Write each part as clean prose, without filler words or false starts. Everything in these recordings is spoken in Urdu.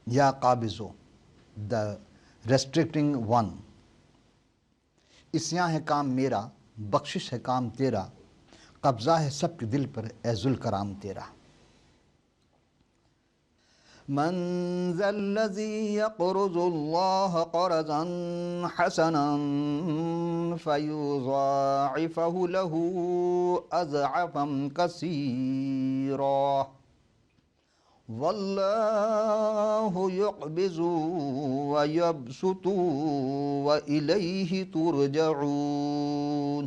یا قابضو دا ریسٹرکٹنگ ون، اسیاں ہے کام میرا، بخشش ہے کام تیرا، قبضہ ہے سب کے دل پر اے ذوالکرام تیرا۔ من ذا الذی یقرض اللہ قرضا حسنا فیضاعفہ لہ اضعافا کثیرا واللہ یقبض ویبسط وإلیہ ترجعون۔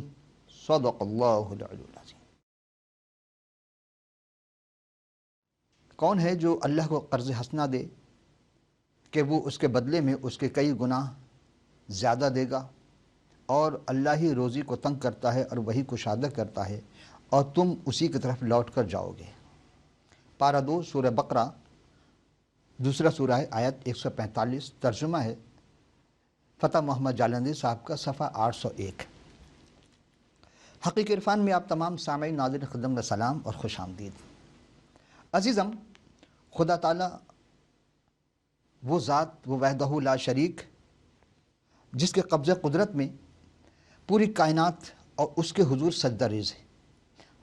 صدق اللہ العلی العظیم۔ کون ہے جو اللہ کو قرض حسنہ دے کہ وہ اس کے بدلے میں اس کے کئی گناہ زیادہ دے گا، اور اللہ ہی روزی کو تنگ کرتا ہے اور وہی کشادہ کرتا ہے، اور تم اسی کی طرف لوٹ کر جاؤ گے۔ پارہ 2 سورہ بقرہ، دوسرا سورہ ہے، آیت 145، ترجمہ ہے فتح محمد جالندی صاحب کا، صفحہ 801۔ حقیقی عرفان میں آپ تمام سامعین ناظرین خدمت میں سلام اور خوش آمدید۔ عزیزم، خدا تعالیٰ وہ ذات، وہ وحدہ لا شریک، جس کے قبضہ قدرت میں پوری کائنات اور اس کے حضور سجدہ ریز ہے۔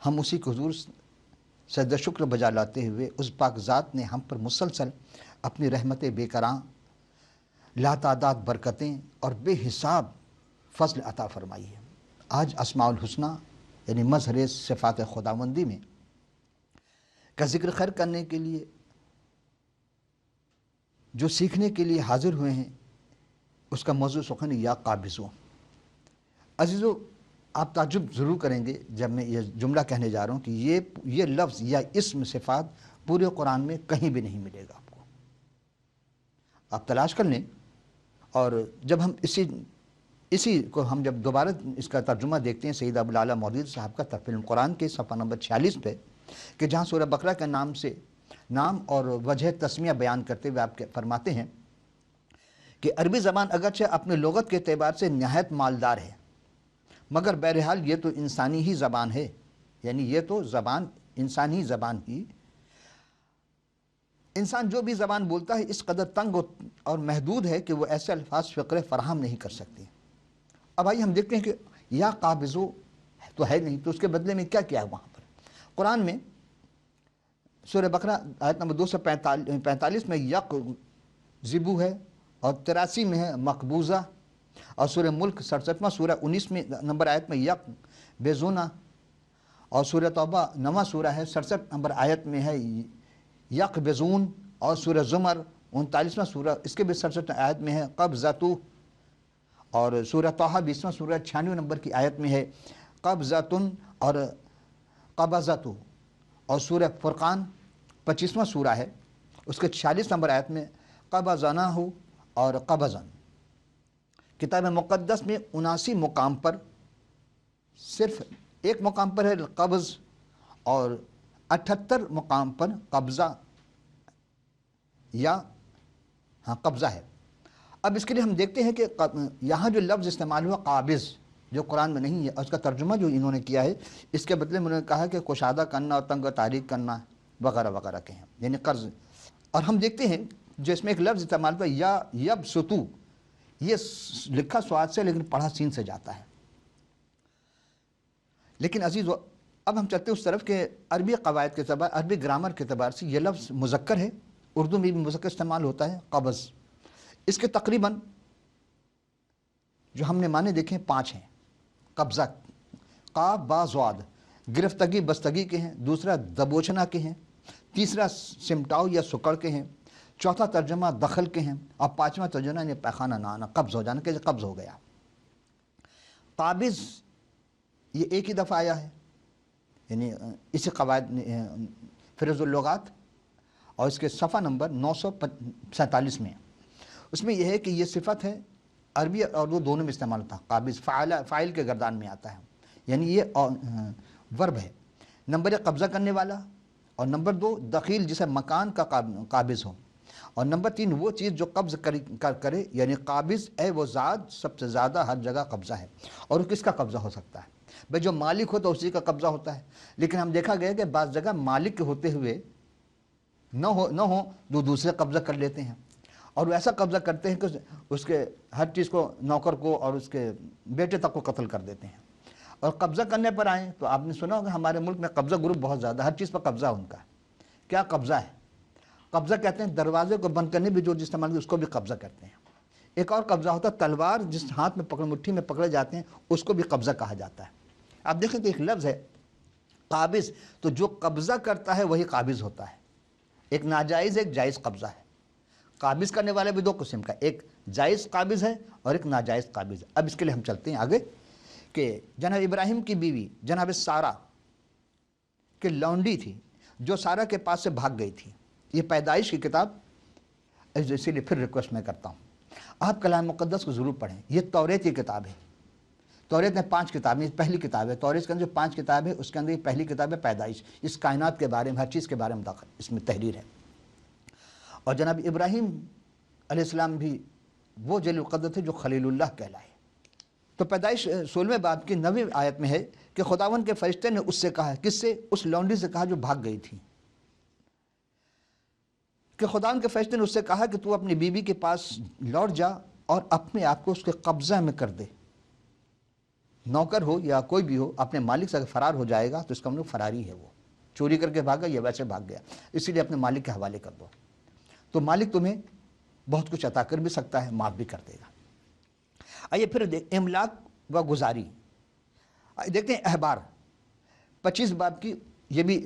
ہم اسی کے حضور سجدہ شکر بجا لاتے ہوئے اس پاک ذات نے ہم پر مسلسل اپنی رحمت بے کراں، لاتعداد برکتیں اور بے حساب فضل عطا فرمائی ہے۔ آج اسماء الحسنہ یعنی مظہر صفات خداوندی میں کا ذکر خیر کرنے کے لیے جو سیکھنے کے لیے حاضر ہوئے ہیں، اس کا موضوع سخن یا قابضو۔ عزیزو، آپ تعجب ضرور کریں گے جب میں یہ جملہ کہنے جا رہا ہوں کہ یہ لفظ یا اسم صفات پورے قرآن میں کہیں بھی نہیں ملے گا آپ کو۔ آپ تلاش کر لیں، اور جب ہم اسی کو ہم جب دوبارہ اس کا ترجمہ دیکھتے ہیں سید ابوالعلا مودودی صاحب کا تفسیر القرآن کے صفحہ نمبر 46 پہ، کہ جہاں سورہ بقرہ کے نام اور وجہ تسمیہ بیان کرتے ہوئے آپ فرماتے ہیں کہ عربی زبان اگرچہ اپنے لغت کے اعتبار سے نہایت مالدار ہے، مگر بہرحال یہ تو انسانی ہی زبان ہے، یعنی یہ تو زبان انسانی زبان ہی، انسان جو بھی زبان بولتا ہے اس قدر تنگ اور محدود ہے کہ وہ ایسے الفاظ فقرے فراہم نہیں کر سکتے۔ اب آئیے ہم دیکھتے ہیں کہ یا قابضو تو ہے نہیں، تو اس کے بدلے میں کیا کیا ہے وہاں پر قرآن میں؟ سورہ بقرہ آیت نمبر 245 میں یقذبو ہے، اور 83 میں ہے مقبوضہ، اور سورہ ملک 67واں سورہ 19 میں نمبر آیت میں یقبضونا، اور سورہ توبہ 9واں سورہ ہے 67 نمبر آیت میں ہے یقبضون، اور سورہ زمر 39واں سورہ اس کے بھی 67 آیت میں ہے قبضتو، اور سورہ طٰہٰ 20واں سورہ 96 نمبر کی آیت میں ہے قبضتن اور قبضتو، اور سورہ فرقان 25واں سورہ ہے اس کے 46 نمبر آیت میں قبضناہ اور قبضن۔ کتاب مقدس میں 79 مقام پر صرف ایک مقام پر ہے قبض، اور 78 مقام پر قبضہ یا قبضہ ہے۔ اب اس کے لیے ہم دیکھتے ہیں کہ یہاں جو لفظ استعمال ہوا قابض، جو قرآن میں نہیں ہے، اور اس کا ترجمہ جو انہوں نے کیا ہے اس کے بدلے میں انہوں نے کہا کہ کشادہ کرنا اور تنگ و تاریک کرنا وغیرہ وغیرہ کے ہیں، یعنی قرض۔ اور ہم دیکھتے ہیں جو اس میں ایک لفظ استعمال ہوا یا یبسطو، یہ لکھا سواد سے لیکن پڑھا سین سے جاتا ہے۔ لیکن عزیزو، اب ہم چلتے ہیں اس طرف کہ عربی قواعد کے اعتبار، عربی گرامر کے اعتبار سے یہ لفظ مذکر ہے، اردو میں بھی مذکر استعمال ہوتا ہے قبض۔ اس کے تقریباً جو ہم نے معنی دیکھے 5 ہیں۔ قبضہ، قاف با زواد، گرفتگی بستگی کے ہیں، دوسرا دبوچنا کے ہیں، تیسرا سمٹاؤ یا سکڑ کے ہیں، چوتھا ترجمہ دخل کے ہیں، اور 5واں ترجمہ یعنی پیخانہ نہ آنا، قبض ہو جانا، کہ قبض ہو گیا۔ قابض یہ ایک ہی دفعہ آیا ہے، یعنی اسی قواعد فہرست اللغات، اور اس کے صفحہ نمبر 947 میں۔ اس میں یہ ہے کہ یہ صفت ہے، عربی اور اردو دونوں میں استعمال ہوتا ہے۔ قابض فاعل کے گردان میں آتا ہے، یعنی یہ ورب ہے۔ نمبر 1 قبضہ کرنے والا، اور نمبر 2 دخیل جسے مکان کا قابض ہو، اور نمبر 3 وہ چیز جو قبض کرے، یعنی قابض اے وہ ذات سب سے زیادہ ہر جگہ قبضہ ہے۔ اور کس کا قبضہ ہو سکتا ہے؟ بھائی جو مالک ہوتا ہے اسی کا قبضہ ہوتا ہے، لیکن ہم دیکھا گیا کہ بعض جگہ مالک کے ہوتے ہوئے نہ ہو تو دوسرے قبضہ کر لیتے ہیں، اور وہ ایسا قبضہ کرتے ہیں کہ اس کے ہر چیز کو، نوکر کو اور اس کے بیٹے تک کو قتل کر دیتے ہیں۔ اور قبضہ کرنے پر آئیں تو آپ نے سنا ہوگا ہمارے ملک میں قبضہ گروپ بہت زیادہ، ہر چیز پر قبضہ ان کا۔ کیا قبضہ ہے؟ قبضہ کہتے ہیں دروازے کو بند کرنے بھی جو استعمال اس کو بھی قبضہ کرتے ہیں۔ ایک اور قبضہ ہوتا ہے تلوار جس ہاتھ میں پکڑ، مٹھی میں پکڑے جاتے ہیں، اس کو بھی قبضہ کہا جاتا ہے۔ آپ دیکھیں تو ایک لفظ ہے قابض، تو جو قبضہ کرتا ہے وہی قابض ہوتا ہے۔ ایک ناجائز ایک جائز قبضہ ہے۔ قابض کرنے والے بھی دو قسم کا، ایک جائز قابض ہے اور ایک ناجائز قابض ہے۔ اب اس کے لیے ہم چلتے ہیں آگے کہ جناب ابراہیم کی بیوی جناب سارہ کہ لونڈی تھی جو سارہ کے پاس سے بھاگ گئی تھی۔ یہ پیدائش کی کتاب، اسی لیے پھر ریکویسٹ میں کرتا ہوں آپ کلام مقدس کو ضرور پڑھیں۔ یہ توریت کی کتاب ہے۔ توریت میں 5 کتابیں، پہلی کتاب ہے توریت کے اندر جو 5 کتاب ہے اس کے اندر یہ پہلی کتاب ہے پیدائش، اس کائنات کے بارے میں ہر چیز کے بارے میں داخل اس میں تحریر ہے۔ اور جناب ابراہیم علیہ السلام بھی وہ جلیل القدر تھے جو خلیل اللہ کہلائے۔ تو پیدائش 16ویں باب کی 9ویں آیت میں ہے کہ خداوند کے فرشتے نے اس سے کہا، کس سے؟ اس لونڈی سے کہا جو بھاگ گئی تھی، کہ خداوند کے فرشتے نے اس سے کہا کہ تو اپنی بیوی کے پاس لوٹ جا اور اپنے آپ کو اس کے قبضہ میں کر دے۔ نوکر ہو یا کوئی بھی ہو اپنے مالک سے اگر فرار ہو جائے گا تو اس کا مطلب فراری ہے، وہ چوری کر کے بھاگا یا ویسے بھاگ گیا، اسی لیے اپنے مالک کے حوالے کر دو، تو مالک تمہیں بہت کچھ عطا کر بھی سکتا ہے، معاف بھی کر دے گا۔ آئیے پھر املاک و گزاری دیکھتے ہیں۔ احبار 25 باب کی، یہ بھی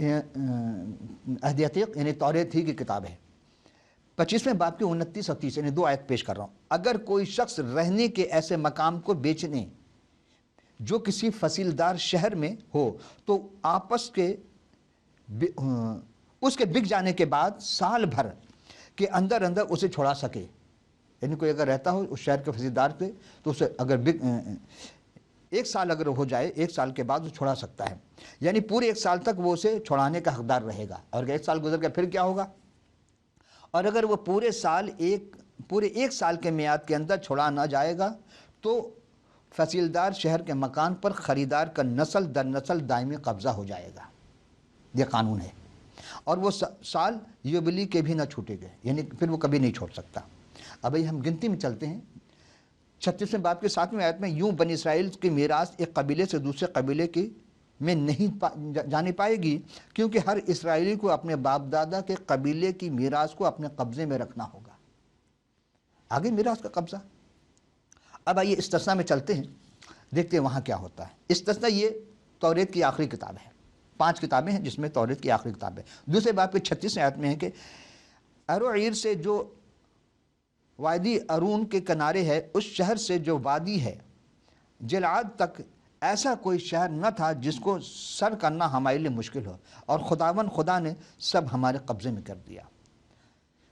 عہد عتیق یعنی توریت ہی کی کتاب ہے۔ 25ویں باب کی 29 اور 30 یعنی 2 آیت پیش کر رہا ہوں۔ اگر کوئی شخص رہنے کے ایسے مقام کو بیچنے جو کسی فصیلدار شہر میں ہو تو آپس کے اس کے بک جانے کے بعد سال بھر کے اندر اسے چھوڑا سکے، یعنی کوئی اگر رہتا ہو اس شہر کے فصیلدار کے تو اسے اگر 1 سال اگر ہو جائے، 1 سال کے بعد وہ چھوڑا سکتا ہے، یعنی پورے 1 سال تک وہ اسے چھوڑانے کا حقدار رہے گا۔ اور اگر 1 سال گزر گیا پھر کیا ہوگا؟ اور اگر وہ پورے 1 سال کے میعاد کے اندر چھوڑا نہ جائے گا تو فصیلدار شہر کے مکان پر خریدار کا نسل در نسل دائمی قبضہ ہو جائے گا۔ یہ قانون ہے، اور وہ سال یوبلی کے بھی نہ چھوٹے گئے، یعنی پھر وہ کبھی نہیں چھوڑ سکتا۔ اب ہم گنتی میں چلتے ہیں۔ 36ویں باب کے 7ویں آیت میں، یوں بنی اسرائیل کی میراث ایک قبیلے سے دوسرے قبیلے کی میں نہیں جانی پائے گی، کیونکہ ہر اسرائیلی کو اپنے باپ دادا کے قبیلے کی میراث کو اپنے قبضے میں رکھنا ہوگا۔ آگے میراث کا قبضہ۔ اب آئیے استثناء میں چلتے ہیں، دیکھتے ہیں وہاں کیا ہوتا ہے۔ استثناء یہ توریت کی آخری کتاب ہے، 5 کتابیں ہیں جس میں توریت کی آخری کتاب ہے۔ دوسرے باب کے 36ویں آیت میں ہے کہ اروعیر سے جو وادی ارون کے کنارے ہے، اس شہر سے جو وادی ہے جلعاد تک ایسا کوئی شہر نہ تھا جس کو سر کرنا ہمارے لیے مشکل ہو، اور خدا نے سب ہمارے قبضے میں کر دیا۔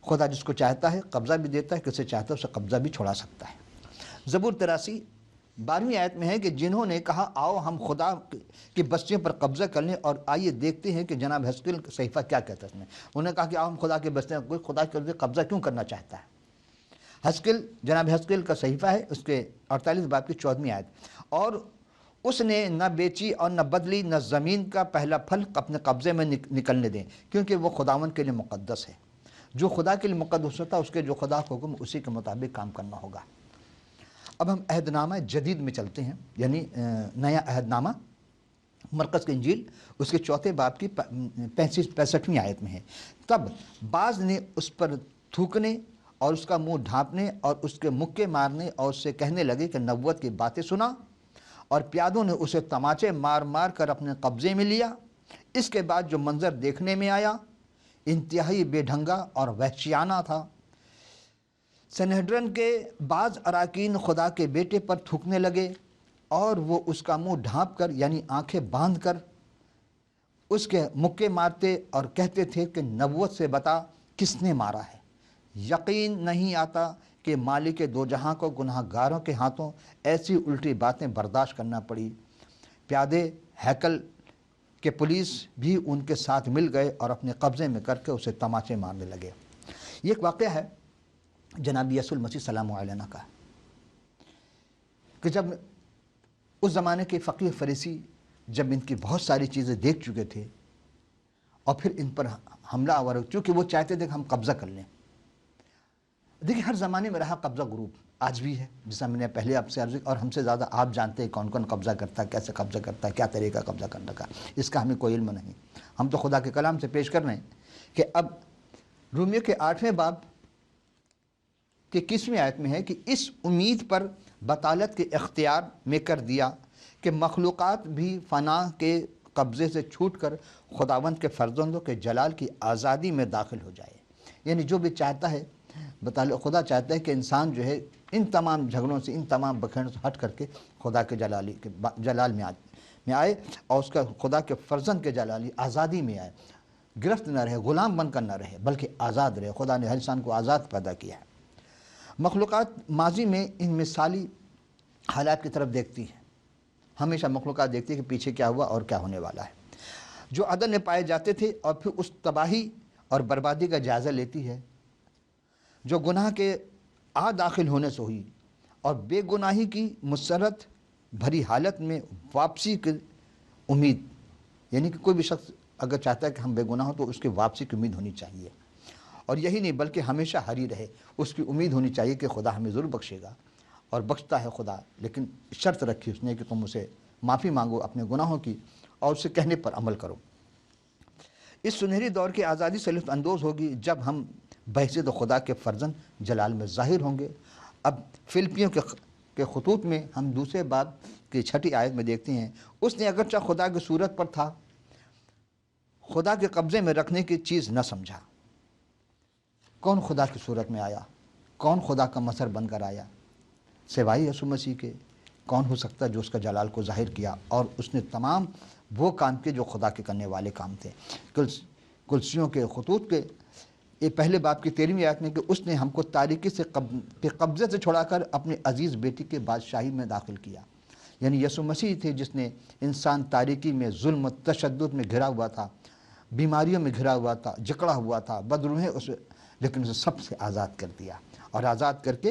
خدا جس کو چاہتا ہے قبضہ بھی دیتا ہے، کسے چاہتا ہے اسے قبضہ بھی چھوڑا سکتا ہے۔ زبور 83 12ویں آیت میں ہے کہ جنہوں نے کہا آؤ ہم خدا کی بستیوں پر قبضہ کر لیں، اور آئیے دیکھتے ہیں کہ جناب حزقیل کا صحیفہ کیا کہتا ہے۔ اس میں انہوں نے کہا کہ آؤ ہم خدا کی بستیوں پر، کوئی خدا کی قبضہ کیوں کرنا چاہتا ہے؟ جناب حزقیل کا صحیفہ ہے، اس کے 48 باب کی 14ویں آیت، اور اس نے نہ بیچی اور نہ بدلی، نہ زمین کا پہلا پھل اپنے قبضے میں نکلنے دیں، کیونکہ وہ خداوند کے لیے مقدس ہے۔ جو خدا کے لیے مقدس ہوتا ہے اس کے جو خدا کا حکم اسی کے مطابق کام کرنا ہوگا۔ اب ہم عہد نامہ جدید میں چلتے ہیں، یعنی نیا عہد نامہ مرقس کی انجیل، اس کے 4 باب کی 65ویں آیت میں ہے۔ تب بعض نے اس پر تھوکنے اور اس کا منہ ڈھانپنے اور اس کے مکے مارنے اور اس سے کہنے لگے کہ نبوت کی باتیں سنا، اور پیادوں نے اسے تماچے مار مار کر اپنے قبضے میں لیا۔ اس کے بعد جو منظر دیکھنے میں آیا انتہائی بے ڈھنگا اور وحشیانہ تھا۔ سنہڈرن کے بعض اراکین خدا کے بیٹے پر تھوکنے لگے، اور وہ اس کا منہ ڈھانپ کر یعنی آنکھیں باندھ کر اس کے مکے مارتے اور کہتے تھے کہ نبوت سے بتا کس نے مارا ہے۔ یقین نہیں آتا کہ مالک دو جہاں کو گناہ گاروں کے ہاتھوں ایسی الٹی باتیں برداشت کرنا پڑی۔ پیادے ہیکل کے پولیس بھی ان کے ساتھ مل گئے اور اپنے قبضے میں کر کے اسے تماچے مارنے لگے۔ یہ ایک واقعہ ہے جناب یسوع المسیح سلام علیہ کا، کہ جب اس زمانے کے فقیہ فریسی جب ان کی بہت ساری چیزیں دیکھ چکے تھے اور پھر ان پر حملہ آور، چونکہ وہ چاہتے تھے کہ ہم قبضہ کر لیں، دیکھیے ہر زمانے میں رہا قبضہ گروپ، آج بھی ہے، جیسا میں نے پہلے آپ سے عرض کی، اور ہم سے زیادہ آپ جانتے ہیں کون کون قبضہ کرتا ہے، کیسے قبضہ کرتا ہے، کیا طریقہ قبضہ کرنے کا، اس کا ہمیں کوئی علم نہیں۔ ہم تو خدا کے کلام سے پیش کر رہے ہیں کہ اب رومیو کے 8ویں باب کہ 21ویں آیت میں ہے کہ اس امید پر بطالت کے اختیار میں کر دیا کہ مخلوقات بھی فنا کے قبضے سے چھوٹ کر خداوند کے فرزندوں کے جلال کی آزادی میں داخل ہو جائے۔ یعنی جو بھی چاہتا ہے، خدا چاہتا ہے کہ انسان جو ہے ان تمام جھگڑوں سے، ان تمام بکھیڑوں سے ہٹ کر کے خدا کے جلال میں آئے، اور اس کا خدا کے فرزند کے جلالی آزادی میں آئے، گرفت نہ رہے، غلام بن کر نہ رہے، بلکہ آزاد رہے۔ خدا نے ہر انسان کو آزاد پیدا کیا ہے۔ مخلوقات ماضی میں ان مثالی حالات کی طرف دیکھتی ہیں، ہمیشہ مخلوقات دیکھتی ہے کہ پیچھے کیا ہوا اور کیا ہونے والا ہے، جو عدن میں پائے جاتے تھے، اور پھر اس تباہی اور بربادی کا جائزہ لیتی ہے جو گناہ کے داخل ہونے سے ہوئی، اور بے گناہی کی مسرت بھری حالت میں واپسی کی امید۔ یعنی کہ کوئی بھی شخص اگر چاہتا ہے کہ ہم بے گناہ ہوں تو اس کی واپسی کی امید ہونی چاہیے، اور یہی نہیں بلکہ ہمیشہ ہری رہے، اس کی امید ہونی چاہیے کہ خدا ہمیں ضرور بخشے گا، اور بخشتا ہے خدا، لیکن شرط رکھی اس نے کہ تم اسے معافی مانگو اپنے گناہوں کی، اور اسے کہنے پر عمل کرو۔ اس سنہری دور کی آزادی سے لطف اندوز ہوگی جب ہم بحیثیت خدا کے فرزند جلال میں ظاہر ہوں گے۔ اب فلپیوں کے خطوط میں ہم دوسرے باب کی 6 آیت میں دیکھتے ہیں، اس نے اگرچہ خدا کی صورت پر تھا، خدا کے قبضے میں رکھنے کی چیز نہ سمجھا۔ کون خدا کی صورت میں آیا؟ کون خدا کا مظہر بن کر آیا؟ سوائے یسوع مسیح کے کون ہو سکتا ہے جو اس کا جلال کو ظاہر کیا، اور اس نے تمام وہ کام کیے جو خدا کے کرنے والے کام تھے۔ کلسیوں کے خطوط کے یہ پہلے باب کی 13ویں آیت میں کہ اس نے ہم کو تاریکی سے قبضے سے چھڑا کر اپنی عزیز بیٹی کے بادشاہی میں داخل کیا۔ یعنی یسوع مسیح تھے جس نے انسان تاریکی میں ظلم و تشدد میں گھرا ہوا تھا، بیماریوں میں گھرا ہوا تھا، جکڑا ہوا تھا، بدروہیں لیکن اسے سب سے آزاد کر دیا، اور آزاد کر کے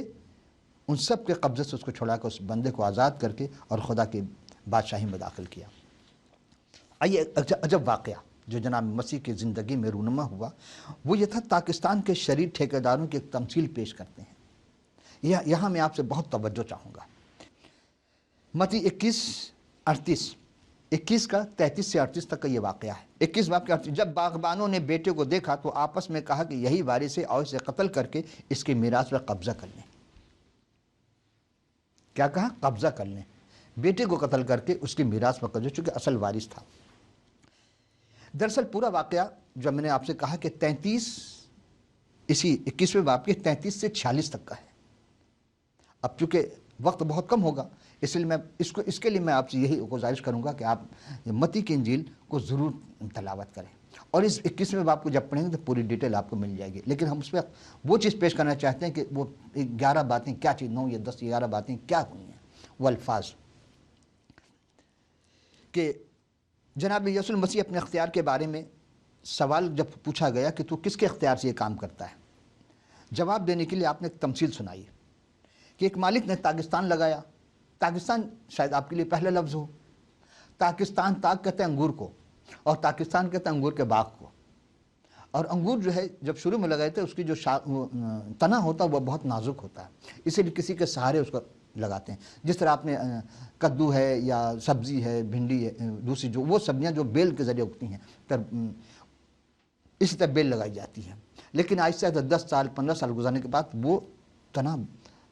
ان سب کے قبضے سے اس کو چھڑا کر اس بندے کو آزاد کر کے اور خدا کی بادشاہی میں داخل کیا۔ آئیے عجب واقعہ جو جناب مسیح کی زندگی میں رونما ہوا وہ یہ تھا، پاکستان کے شریر ٹھیکیداروں کی ایک تمثیل پیش کرتے ہیں۔ یہاں میں آپ سے بہت توجہ چاہوں گا۔ متی 21 کا 33 سے 38 تک کا یہ واقعہ ہے۔ 21 باب کے 38، جب باغبانوں نے بیٹے کو دیکھا تو آپس میں کہا کہ یہی وارث ہے، اور اسے قتل کر کے اس کی میراث پر قبضہ کر لیں۔ کیا کہا؟ قبضہ کر لیں، بیٹے کو قتل کر کے اس کی میراث پر قبضہ، چونکہ اصل وارث تھا۔ دراصل پورا واقعہ جو میں نے آپ سے کہا کہ 33 اسی 21ویں باب کے 33 سے 46 تک کا ہے۔ اب چونکہ وقت بہت کم ہوگا، اس لیے میں اس کے لیے میں آپ سے یہی گزارش کروں گا کہ آپ متی کی انجیل کو ضرور تلاوت کریں، اور اس 21ویں باب کو جب پڑھیں گے تو پوری ڈیٹیل آپ کو مل جائے گی۔ لیکن ہم اس پہ وہ چیز پیش کرنا چاہتے ہیں کہ وہ 11 باتیں کیا چیز، 9 یا 10 یا 11 باتیں کیا ہوئی ہیں، وہ الفاظ کہ جناب یسوع مسیح اپنے اختیار کے بارے میں سوال جب پوچھا گیا کہ تو کس کے اختیار سے یہ کام کرتا ہے، جواب دینے کے لیے آپ نے ایک تمثیل سنائی کہ ایک مالک نے تاکستان لگایا۔ تاکستان شاید آپ کے لیے پہلا لفظ ہو۔ تاکستان، تاک کہتے ہیں انگور کو، اور تاکستان کہتے ہیں انگور کے باغ کو، اور انگور جو ہے جب شروع میں لگائے تھے اس کی جو تنا ہوتا ہے وہ بہت نازک ہوتا ہے، اسی لیے کسی کے سہارے اس کو لگاتے ہیں۔ جس طرح آپ نے کدو ہے یا سبزی ہے، بھنڈی ہے، دوسری جو وہ سبزیاں جو بیل کے ذریعے اگتی ہیں، اسی طرح بیل لگائی جاتی ہے، لیکن آہستہ آہستہ 10 سال 15 سال گزرنے کے بعد وہ تنا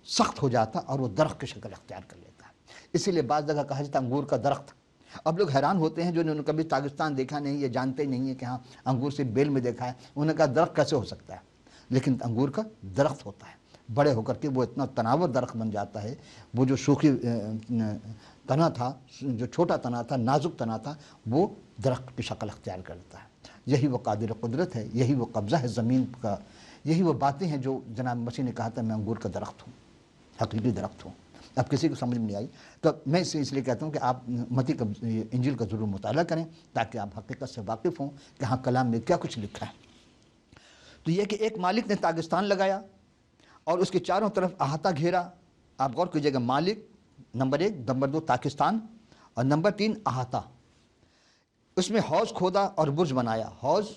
سخت ہو جاتا اور وہ درخت کی شکل اختیار کر لیتا ہے۔ اسی لیے بعض جگہ کہا جاتا ہے انگور کا درخت۔ اب لوگ حیران ہوتے ہیں جو انہوں نے کبھی پاکستان دیکھا نہیں، یہ جانتے نہیں ہیں کہ ہاں انگور سے بیل میں دیکھا ہے، انہوں نے کہا درخت کیسے ہو سکتا ہے، لیکن انگور کا درخت ہوتا ہے، بڑے ہو کر کے وہ اتنا تناور درخت بن جاتا ہے، وہ جو سوکھی تنا تھا، جو چھوٹا تنا تھا، نازک تنا تھا، وہ درخت کی شکل اختیار کرتا ہے۔ یہی وہ قادر قدرت ہے، یہی وہ قبضہ ہے زمین کا، یہی وہ باتیں ہیں جو جناب مسیح نے کہا تھا میں انگور کا درخت ہوں، حقیقی درخت ہوں۔ اب کسی کو سمجھ میں نہیں آئی تو میں اس لیے کہتا ہوں کہ آپ متی کا انجیل کا ضرور مطالعہ کریں تاکہ آپ حقیقت سے واقف ہوں کہ ہاں کلام میں کیا کچھ لکھا ہے۔ تو یہ کہ ایک مالک نے تاکستان لگایا اور اس کے چاروں طرف احاطہ گھیرا۔ آپ غور کیجیے گا، مالک نمبر 1، نمبر 2 تاکستان، اور نمبر 3 احاطہ۔ اس میں حوض کھودا اور برج بنایا، حوض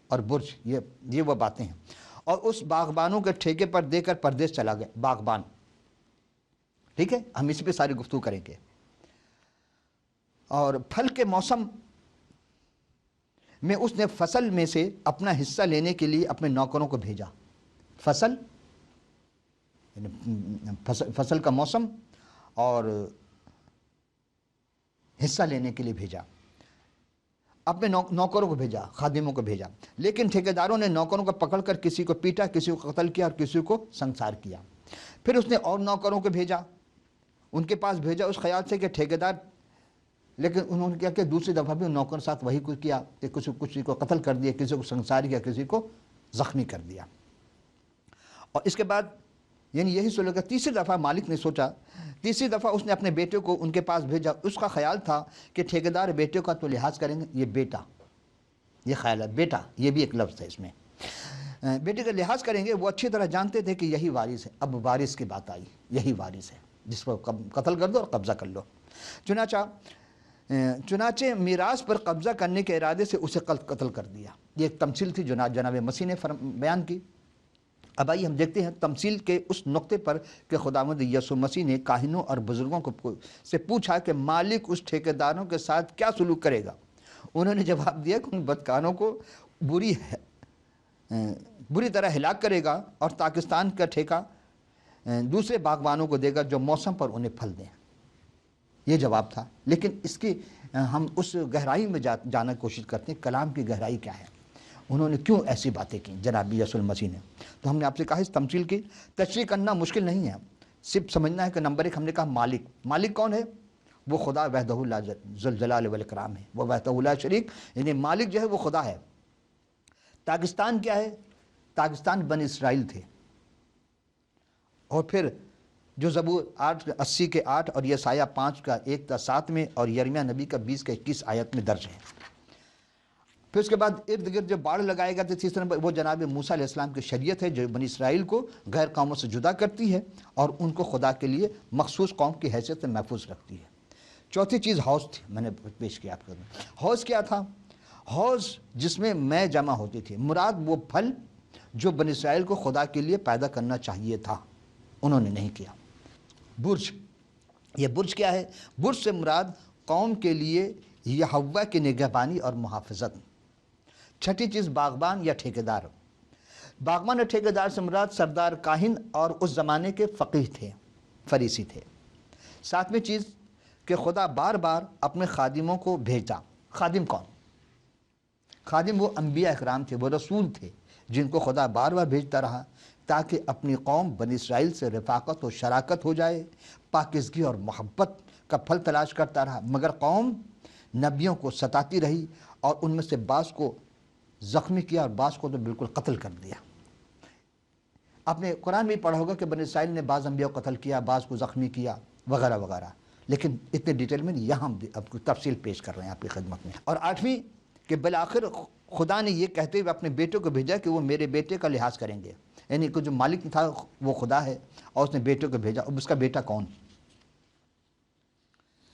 اور برج، یہ وہ باتیں ہیں۔ اور اس باغبانوں کے ٹھیکے پر دے کر پردیس چلا گیا باغبان. ٹھیک ہے, ہم اس پہ ساری گفتگو کریں گے. اور پھل کے موسم میں اس نے فصل میں سے اپنا حصہ لینے کے لیے اپنے نوکروں کو بھیجا. فصل فصل کا موسم اور حصہ لینے کے لیے بھیجا, اپنے نوکروں کو بھیجا, خادموں کو بھیجا. لیکن ٹھیکیداروں نے نوکروں کو پکڑ کر کسی کو پیٹا, کسی کو قتل کیا اور کسی کو سنسار کیا. پھر اس نے اور نوکروں کو بھیجا, ان کے پاس بھیجا اس خیال سے کہ ٹھیکیدار, لیکن انہوں نے کیا کہ دوسری دفعہ بھی نوکر ساتھ وہی کچھ کیا کہ کسی کو قتل کر دیا, کسی کو سنسار کیا, کسی کو زخمی کر دیا. اور اس کے بعد یعنی یہی سلوک ہے. تیسری دفعہ مالک نے سوچا, تیسری دفعہ اس نے اپنے بیٹے کو ان کے پاس بھیجا. اس کا خیال تھا کہ ٹھیکیدار بیٹے کا تو لحاظ کریں گے, یہ بیٹا, یہ خیال ہے بیٹا, یہ بھی ایک لفظ ہے اس میں, بیٹے کا لحاظ کریں گے. وہ اچھی طرح جانتے تھے کہ یہی وارث ہے. اب وارث کی بات آئی, یہی وارث ہے جس کو قتل کر دو اور قبضہ کر لو. چنانچہ میراث پر قبضہ کرنے کے ارادے سے اسے قتل کر دیا. یہ ایک تمثیل تھی جو جناب مسیح نے بیان کی. اب آئیے ہم دیکھتے ہیں تمثیل کے اس نقطے پر کہ خداوند یسوع مسیح نے کاہنوں اور بزرگوں کو سے پوچھا کہ مالک اس ٹھیکیداروں کے ساتھ کیا سلوک کرے گا. انہوں نے جواب دیا کہ ان بدکاروں کو بری طرح ہلاک کرے گا اور پاکستان کا ٹھیکہ دوسرے باغبانوں کو دے گا جو موسم پر انہیں پھل دیں. یہ جواب تھا. لیکن اس کی ہم اس گہرائی میں جانا کوشش کرتے ہیں, کلام کی گہرائی کیا ہے, انہوں نے کیوں ایسی باتیں کی جناب یسوع مسیح نے. تو ہم نے آپ سے کہا اس تمثیل کی تشریح کرنا مشکل نہیں ہے, صرف سمجھنا ہے کہ نمبر ایک ہم نے کہا مالک. مالک کون ہے؟ وہ خدا وحدہ لا ذوالجلال والاکرام ہے, وہ وحدہ لا شریک, یعنی مالک جو ہے وہ خدا ہے. پاکستان کیا ہے؟ پاکستان بنی اسرائیل تھے. اور پھر جو زبور 80 کے 8 اور یسایہ 5 کا 1 تا 7 میں اور یرمیہ نبی کا 20 کا 21 آیت میں درج ہے. پھر اس کے بعد ارد گرد جو باڑ لگائے گا تیسرے نمبر وہ جناب موسیٰ علیہ السلام کی شریعت ہے جو بنی اسرائیل کو غیر قوموں سے جدا کرتی ہے اور ان کو خدا کے لیے مخصوص قوم کی حیثیت سے محفوظ رکھتی ہے. چوتھی چیز حوض تھی, میں نے پیش کیا آپ کو. حوض کیا تھا؟ حوض جس میں میں جمع ہوتی تھی. مراد وہ پھل جو بنی اسرائیل کو خدا کے لیے پیدا کرنا چاہیے تھا, انہوں نے نہیں کیا. برج, یہ برج کیا ہے؟ برج سے مراد قوم کے لیے یہوہ کی نگہبانی اور محافظت. چھٹی چیز باغبان یا ٹھیکیدار. باغبان اور ٹھیکیدار سے مراد سردار کاہن اور اس زمانے کے فقیہ تھے, فریسی تھے. ساتویں چیز کہ خدا بار بار اپنے خادموں کو بھیجا. خادم کون؟ خادم وہ انبیاء اکرام تھے, وہ رسول تھے جن کو خدا بار بار بھیجتا رہا تاکہ اپنی قوم بنی اسرائیل سے رفاقت و شراکت ہو جائے. پاکیزگی اور محبت کا پھل تلاش کرتا رہا, مگر قوم نبیوں کو ستاتی رہی اور ان میں سے بعض کو زخمی کیا اور بعض کو تو بالکل قتل کر دیا. آپ نے قرآن میں پڑھا ہوگا کہ بنی اسرائیل نے بعض انبیاء کو قتل کیا, بعض کو زخمی کیا وغیرہ وغیرہ, لیکن اتنے ڈیٹیل میں یہاں ہم آپ کو تفصیل پیش کر رہے ہیں آپ کی خدمت میں. اور آٹھویں کہ بالآخر خدا نے یہ کہتے ہوئے اپنے بیٹے کو بھیجا کہ وہ میرے بیٹے کا لحاظ کریں گے. یعنی کہ جو مالک تھا وہ خدا ہے اور اس نے بیٹے کو بھیجا. اب اس کا بیٹا کون؟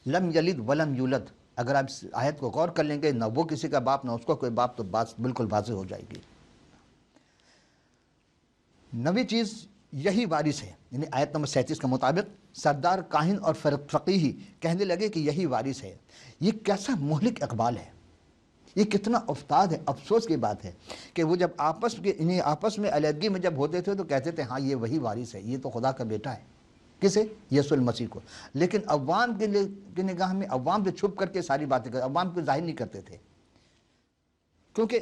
لم یلد ولم یولد. اگر آپ اس آیت کو غور کر لیں گے, نہ وہ کسی کا باپ نہ اس کو کوئی باپ, تو بات بالکل واضح ہو جائے گی. نویں چیز یہی وارث ہے, یعنی آیت نمبر 37 کے مطابق سردار کاہن اور فقیہ کہنے لگے کہ یہی وارث ہے. یہ کیسا مہلک اقبال ہے, یہ کتنا افتاد ہے. افسوس کی بات ہے کہ وہ جب آپس میں علیحدگی میں جب ہوتے تھے تو کہتے تھے ہاں یہ وہی وارث ہے, یہ تو خدا کا بیٹا ہے. کسے؟ یسوع المسیح کو. لیکن عوام کی نگاہ میں عوام سے چھپ کر کے ساری باتیں کرتے, عوام کو ظاہر نہیں کرتے تھے کیونکہ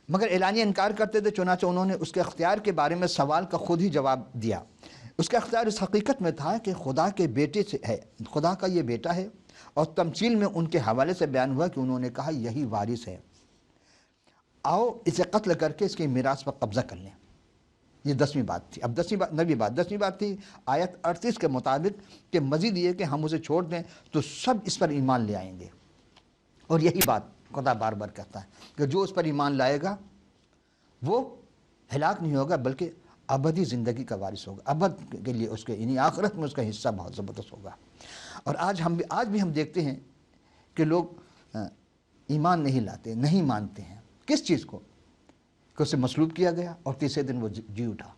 مگر اعلانیہ انکار کرتے تھے. چنانچہ انہوں نے اس کے اختیار کے بارے میں سوال کا خود ہی جواب دیا. اس کا اختیار اس حقیقت میں تھا کہ خدا کے بیٹے سے ہے, خدا کا یہ بیٹا ہے. اور تمثیل میں ان کے حوالے سے بیان ہوا کہ انہوں نے کہا یہی وارث ہے, آؤ اسے قتل کر کے اس کے میراث پر قبضہ کر لیں. یہ 10ویں بات تھی. اب 10ویں بات تھی آیت 38 کے مطابق کہ مزید یہ کہ ہم اسے چھوڑ دیں تو سب اس پر ایمان لے آئیں گے. اور یہی بات خدا بار بار کہتا ہے کہ جو اس پر ایمان لائے گا وہ ہلاک نہیں ہوگا بلکہ ابدی زندگی کا وارث ہوگا. ابد کے لیے اس کے یعنی آخرت میں اس کا حصہ بہت زبردست ہوگا. اور آج بھی ہم دیکھتے ہیں کہ لوگ ایمان نہیں لاتے, نہیں مانتے ہیں. کس چیز کو؟ کہ اسے مصلوب کیا گیا اور تیسرے دن وہ جی اٹھا۔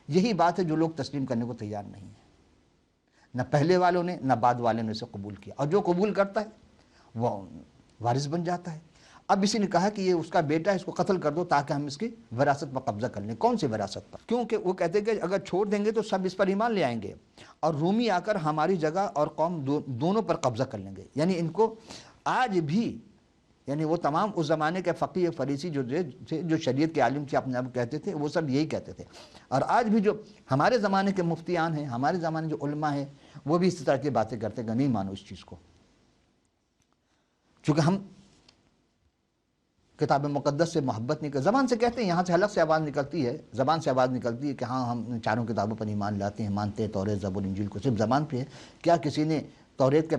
یہی بات ہے جو لوگ تسلیم کرنے کو تیار نہیں ہیں، نہ پہلے والوں نے نہ بعد والوں نے اسے قبول کیا، اور جو قبول کرتا ہے وہ وارث بن جاتا ہے۔ اب اسی نے کہا کہ یہ اس کا بیٹا ہے، اس کو قتل کر دو تاکہ ہم اس کی وراثت پر قبضہ کر لیں۔ کون سی وراثت پر؟ کیونکہ وہ کہتے ہیں کہ اگر چھوڑ دیں گے تو سب اس پر ایمان لے آئیں گے اور رومی آ کر ہماری جگہ اور قوم دونوں پر قبضہ کر لیں گے۔ یعنی ان کو آج بھی، یعنی وہ تمام اس زمانے کے فقیہ فریسی جو شریعت کے عالم تھے اپنے آپ کہتے تھے، وہ سب یہی کہتے تھے۔ اور آج بھی جو ہمارے زمانے کے مفتیان ہیں، ہمارے زمانے جو علماء ہیں، وہ بھی اس طرح کی باتیں کرتے ہیں کہ نہیں مانو اس چیز کو، چونکہ ہم کتاب مقدس سے محبت نہیں کرتے۔ زبان سے کہتے ہیں، یہاں سے حلق سے آواز نکلتی ہے، زبان سے آواز نکلتی ہے کہ ہاں ہم چاروں کتابوں پر ایمان لاتے ہیں، مانتے ہیں توریت زبور انجیل کو، صرف زبان پہ ہے۔ کیا کسی نے توریت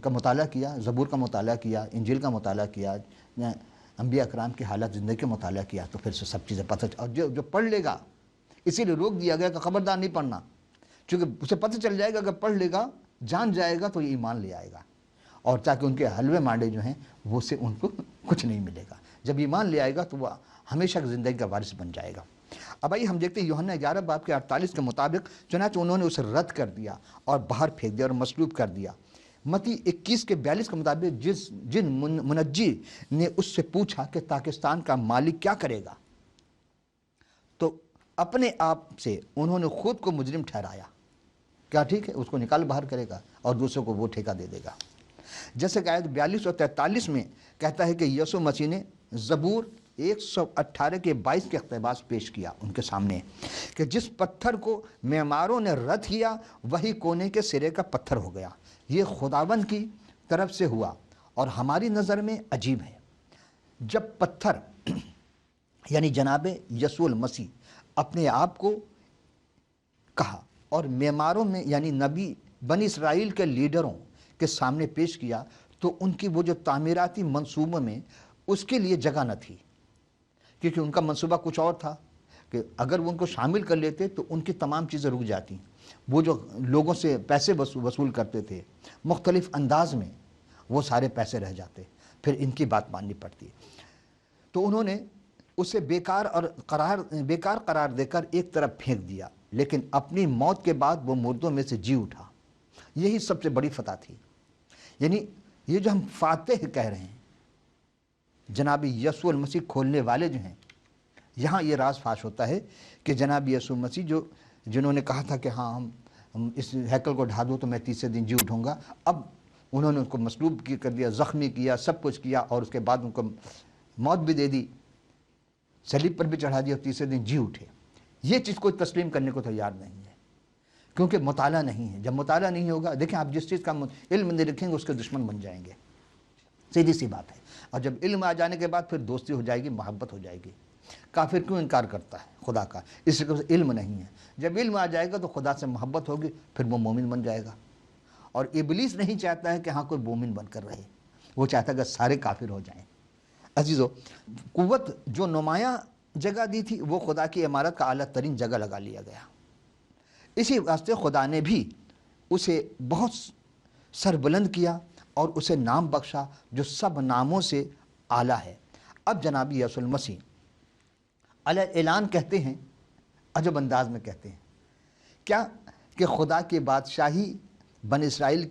کا مطالعہ کیا، زبور کا مطالعہ کیا، انجیل کا مطالعہ کیا، انبیاء اکرام کی حالات زندگی کا مطالعہ کیا؟ تو پھر سے سب چیزیں پتہ، اور جو پڑھ لے گا، اسی لیے روک دیا گیا کہ خبردار نہیں پڑھنا، چونکہ اسے پتہ چل جائے گا کہ پڑھ لے گا، جان جائے گا تو یہ ایمان لے آئے گا، اور تاکہ ان کے حلوے مانڈے جو ہیں وہ سے ان کو کچھ نہیں ملے گا۔ جب ایمان لے آئے گا تو وہ ہمیشہ کی زندگی کا وارث بن جائے گا۔ اب آئیے ہم دیکھتے ہیں یوحنا 11 باب کے 48 کے مطابق، چنانچہ انہوں نے اسے رد کر دیا اور باہر پھینک دیا اور مصلوب کر دیا۔ متی 21 کے 42 کے مطابق جن منجی نے اس سے پوچھا کہ پاکستان کا مالک کیا کرے گا، تو اپنے آپ سے انہوں نے خود کو مجرم ٹھہرایا۔ کیا ٹھیک ہے، اس کو نکال باہر کرے گا اور دوسروں کو وہ ٹھیکہ دے دے گا۔ جیسے کہ آیت 42 اور 43 میں کہتا ہے کہ یسوع مسیح نے زبور 118 کے 22 کے اقتباس پیش کیا ان کے سامنے کہ جس پتھر کو معماروں نے رد کیا وہی کونے کے سرے کا پتھر ہو گیا۔ یہ خداوند کی طرف سے ہوا اور ہماری نظر میں عجیب ہے۔ جب پتھر یعنی جناب یسوع المسیح اپنے آپ کو کہا اور معماروں میں یعنی نبی بنی اسرائیل کے لیڈروں کے سامنے پیش کیا، تو ان کی وہ جو تعمیراتی منصوبوں میں اس کے لیے جگہ نہ تھی، کیونکہ ان کا منصوبہ کچھ اور تھا کہ اگر وہ ان کو شامل کر لیتے تو ان کی تمام چیزیں رک جاتی۔ وہ جو لوگوں سے پیسے وصول کرتے تھے مختلف انداز میں، وہ سارے پیسے رہ جاتے، پھر ان کی بات ماننی پڑتی۔ تو انہوں نے اسے بیکار قرار دے کر ایک طرف پھینک دیا، لیکن اپنی موت کے بعد وہ مردوں میں سے جی اٹھا۔ یہی سب سے بڑی فتح تھی۔ یعنی یہ جو ہم فاتح کہہ رہے ہیں، جناب یسوع المسیح کھولنے والے جو ہیں، یہاں یہ راز فاش ہوتا ہے کہ جناب یسوع مسیح جنہوں نے کہا تھا کہ ہاں ہم اس ہیکل کو ڈھا دو تو میں تیسرے دن جی اٹھوں گا، اب انہوں نے ان کو مصلوب کر دیا، زخمی کیا، سب کچھ کیا، اور اس کے بعد ان کو موت بھی دے دی، صلیب پر بھی چڑھا دیا اور تیسرے دن جی اٹھے۔ یہ چیز کوئی تسلیم کرنے کو تیار نہیں ہے، کیونکہ مطالعہ نہیں ہے۔ جب مطالعہ نہیں ہوگا، دیکھیں آپ جس چیز کا علم نہیں رکھیں گے اس کے دشمن بن جائیں گے، سیدھی سی بات ہے۔ اور جب علم آ جانے کے بعد پھر دوستی ہو جائے گی، محبت ہو جائے گی۔ کافر کیوں انکار کرتا ہے خدا کا؟ اس لیے کہ علم نہیں ہے۔ جب علم آ جائے گا تو خدا سے محبت ہوگی، پھر وہ مومن بن جائے گا۔ اور ابلیس نہیں چاہتا ہے کہ ہاں کوئی مومن بن کر رہے، وہ چاہتا ہے کہ سارے کافر ہو جائیں۔ عزیزو، قوت جو نمایاں جگہ دی تھی وہ خدا کی عمارت کا اعلیٰ ترین جگہ لگا لیا گیا۔ اسی واسطے خدا نے بھی اسے بہت سربلند کیا اور اسے نام بخشا جو سب ناموں سے اعلیٰ ہے۔ اب جناب یسوع المسیح علیہ اعلان کہتے ہیں، عجب انداز میں کہتے ہیں، کیا کہ خدا کی بادشاہی بن اسرائیل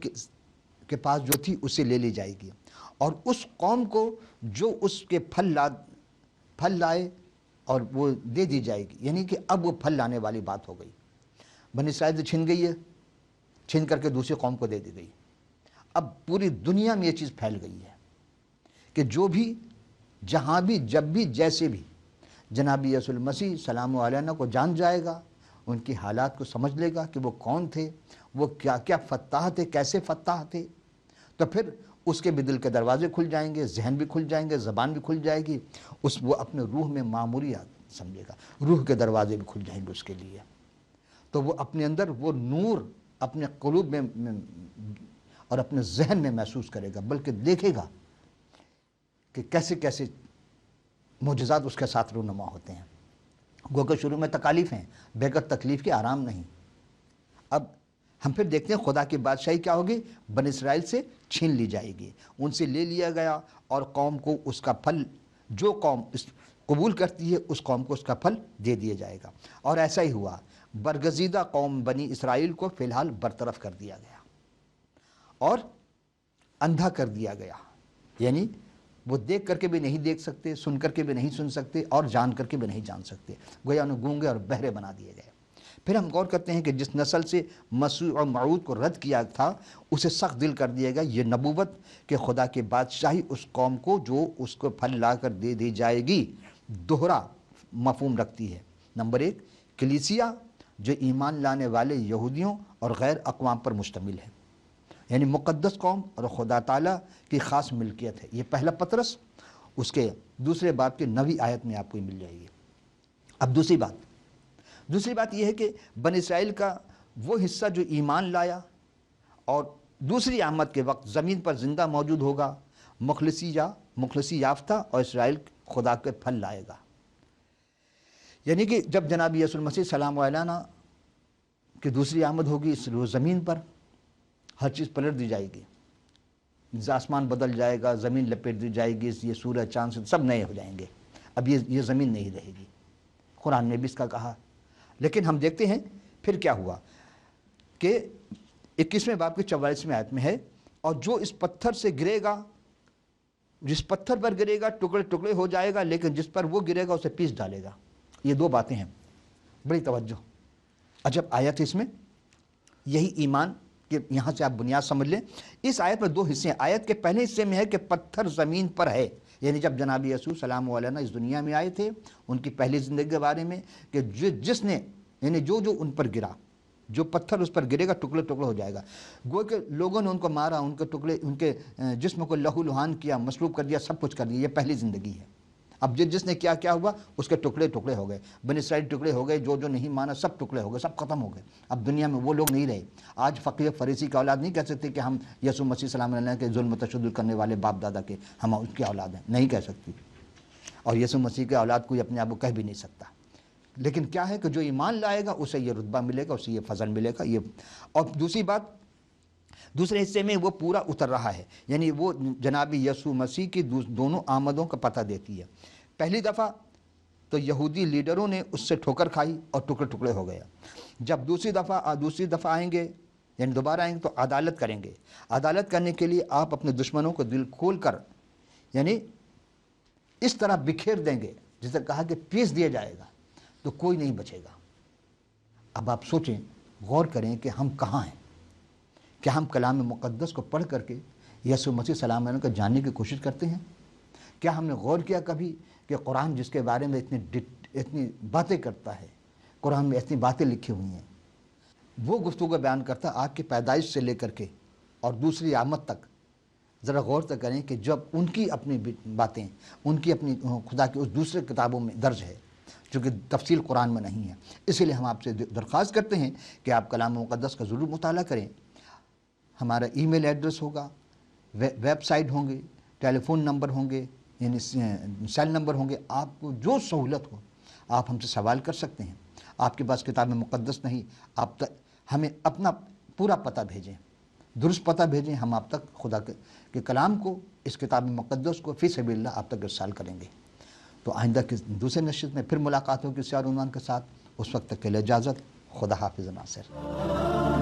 کے پاس جو تھی اسے لے لی جائے گی، اور اس قوم کو جو اس کے پھل لائے اور وہ دے دی جائے گی۔ یعنی کہ اب وہ پھل لانے والی بات ہو گئی۔ بن اسرائیل سے چھن گئی ہے، چھن کر کے دوسری قوم کو دے دی گئی۔ اب پوری دنیا میں یہ چیز پھیل گئی ہے کہ جو بھی جہاں بھی جب بھی جیسے بھی جناب یسوع المسیح سلام علیہ کو جان جائے گا، ان کی حالات کو سمجھ لے گا کہ وہ کون تھے، وہ کیا کیا فتاح تھے، کیسے فتاح تھے، تو پھر اس کے بھی دل کے دروازے کھل جائیں گے، ذہن بھی کھل جائیں گے، زبان بھی کھل جائے گی، وہ اپنے روح میں معمولیات سمجھے گا، روح کے دروازے بھی کھل جائیں گے اس کے لیے۔ تو وہ اپنے اندر وہ نور اپنے قلوب میں اور اپنے ذہن میں محسوس کرے گا، بلکہ دیکھے گا کہ کیسے کیسے معجزات اس کے ساتھ رونما ہوتے ہیں۔ گو کہ شروع میں تکالیف ہیں، بغیر تکلیف کے آرام نہیں۔ اب ہم پھر دیکھتے ہیں خدا کی بادشاہی کیا ہوگی، بن اسرائیل سے چھین لی جائے گی، ان سے لے لیا گیا، اور قوم کو اس کا پھل، جو قوم قبول کرتی ہے اس قوم کو اس کا پھل دے دیا جائے گا۔ اور ایسا ہی ہوا، برگزیدہ قوم بنی اسرائیل کو فی الحال برطرف کر دیا گیا اور اندھا کر دیا گیا، یعنی وہ دیکھ کر کے بھی نہیں دیکھ سکتے، سن کر کے بھی نہیں سن سکتے، اور جان کر کے بھی نہیں جان سکتے، گویا انہیں گونگے اور بہرے بنا دیے گئے۔ پھر ہم غور کرتے ہیں کہ جس نسل سے مسیح اور موعود کو رد کیا تھا اسے سخت دل کر دیا گیا۔ یہ نبوت کہ خدا کی بادشاہی اس قوم کو جو اس کو پھل لا کر دے دی جائے گی دوہرا مفہوم رکھتی ہے۔ نمبر ایک، کلیسیا جو ایمان لانے والے یہودیوں اور غیر اقوام پر مشتمل ہے، یعنی مقدس قوم اور خدا تعالیٰ کی خاص ملکیت ہے۔ یہ پہلا پطرس اس کے دوسرے باب کی 9ویں آیت میں آپ کو یہ مل جائے گی۔ اب دوسری بات یہ ہے کہ بنی اسرائیل کا وہ حصہ جو ایمان لایا اور دوسری آمد کے وقت زمین پر زندہ موجود ہوگا، مخلصی یافتہ اور اسرائیل خدا کے پھل لائے گا۔ یعنی کہ جب جناب یسوع المسیح سلام علیہ کی دوسری آمد ہوگی اس روز زمین پر، ہر چیز پلٹ دی جائے گی، آسمان بدل جائے گا، زمین لپیٹ دی جائے گی، یہ سورج چاند سے سب نئے ہو جائیں گے، اب یہ زمین نہیں رہے گی۔ قرآن نے بھی اس کا کہا۔ لیکن ہم دیکھتے ہیں پھر کیا ہوا کہ 21ویں باب کی 44ویں آیت میں ہے، اور جو اس پتھر سے گرے گا، جس پتھر پر گرے گا ٹکڑے ٹکڑے ہو جائے گا، لیکن جس پر وہ گرے گا اسے پیس ڈالے گا۔ یہ دو باتیں ہیں، بڑی توجہ، عجب آیت ہے اس میں۔ یہی ایمان کہ یہاں سے آپ بنیاد سمجھ لیں۔ اس آیت میں دو حصے ہیں۔ آیت کے پہلے حصے میں ہے کہ پتھر زمین پر ہے، یعنی جب جناب یسوع سلام علیہ اس دنیا میں آئے تھے ان کی پہلی زندگی کے بارے میں، کہ جس نے یعنی جو ان پر گرا، جو پتھر اس پر گرے گا ٹکڑے ٹکڑے ہو جائے گا۔ گویا کہ لوگوں نے ان کو مارا، ان کے ٹکڑے، ان کے جسم کو لہو لہان کیا، مصلوب کر دیا، سب کچھ کر دیا۔ یہ پہلی زندگی ہے۔ اب جس نے کیا ہوا اس کے ٹکڑے ٹکڑے ہو گئے، بنی اسرائیل ٹکڑے ہو گئے، جو نہیں مانا سب ٹکڑے ہو گئے، سب ختم ہو گئے۔ اب دنیا میں وہ لوگ نہیں رہے۔ آج فقیر فریسی کا اولاد نہیں کہہ سکتے کہ ہم یسوع مسیح سلام علیہ کے ظلم و تشدد کرنے والے باپ دادا کے ہم اس کے اولاد ہیں، نہیں کہہ سکتی۔ اور یسوع مسیح کے اولاد کوئی اپنے آپ کو کہہ بھی نہیں سکتا۔ لیکن کیا ہے کہ جو ایمان لائے گا اسے یہ رتبہ ملے گا، اسے یہ فضل ملے گا۔ یہ اور دوسری بات، دوسرے حصے میں وہ پورا اتر رہا ہے، یعنی وہ جناب یسوع مسیح کی دونوں آمدوں کا پتہ دیتی ہے۔ پہلی دفعہ تو یہودی لیڈروں نے اس سے ٹھوکر کھائی اور ٹکڑے ٹکڑے ہو گیا۔ جب دوسری دفعہ آئیں گے، یعنی دوبارہ آئیں گے تو عدالت کریں گے۔ عدالت کرنے کے لیے آپ اپنے دشمنوں کو دل کھول کر یعنی اس طرح بکھیر دیں گے جسے کہا کہ پیس دیا جائے گا، تو کوئی نہیں بچے گا۔ اب آپ سوچیں، غور کریں کہ ہم کہاں ہیں؟ کیا ہم کلام مقدس کو پڑھ کر کے یسوع مسیح سلام علیہ کو جاننے کی کوشش کرتے ہیں؟ کیا ہم نے غور کیا کبھی کہ قرآن جس کے بارے میں اتنی باتیں کرتا ہے، قرآن میں اتنی باتیں لکھی ہوئی ہیں، وہ گفتگو بیان کرتا آپ کی پیدائش سے لے کر کے اور دوسری آمد تک؟ ذرا غور تو کریں کہ جب ان کی اپنی باتیں، ان کی اپنی خدا کی اس دوسرے کتابوں میں درج ہے جو کہ تفصیل قرآن میں نہیں ہے۔ اسی لیے ہم آپ سے درخواست کرتے ہیں کہ آپ کلام مقدس کا ضرور مطالعہ کریں۔ ہمارا ای میل ایڈریس ہوگا، ویب سائٹ ہوں گے، ٹیلی فون نمبر ہوں گے، یعنی سیل نمبر ہوں گے۔ آپ کو جو سہولت ہو آپ ہم سے سوال کر سکتے ہیں۔ آپ کے پاس کتاب مقدس نہیں، آپ ہمیں اپنا پورا پتہ بھیجیں، درست پتہ بھیجیں، ہم آپ تک خدا کے کلام کو، اس کتاب مقدس کو فی سبیل اللہ آپ تک ارسال کریں گے۔ تو آئندہ کی دوسرے نشست میں پھر ملاقات ہوگی کسی اور عنوان کے ساتھ۔ اس وقت تک کے لیے اجازت۔ خدا حافظ ناصر۔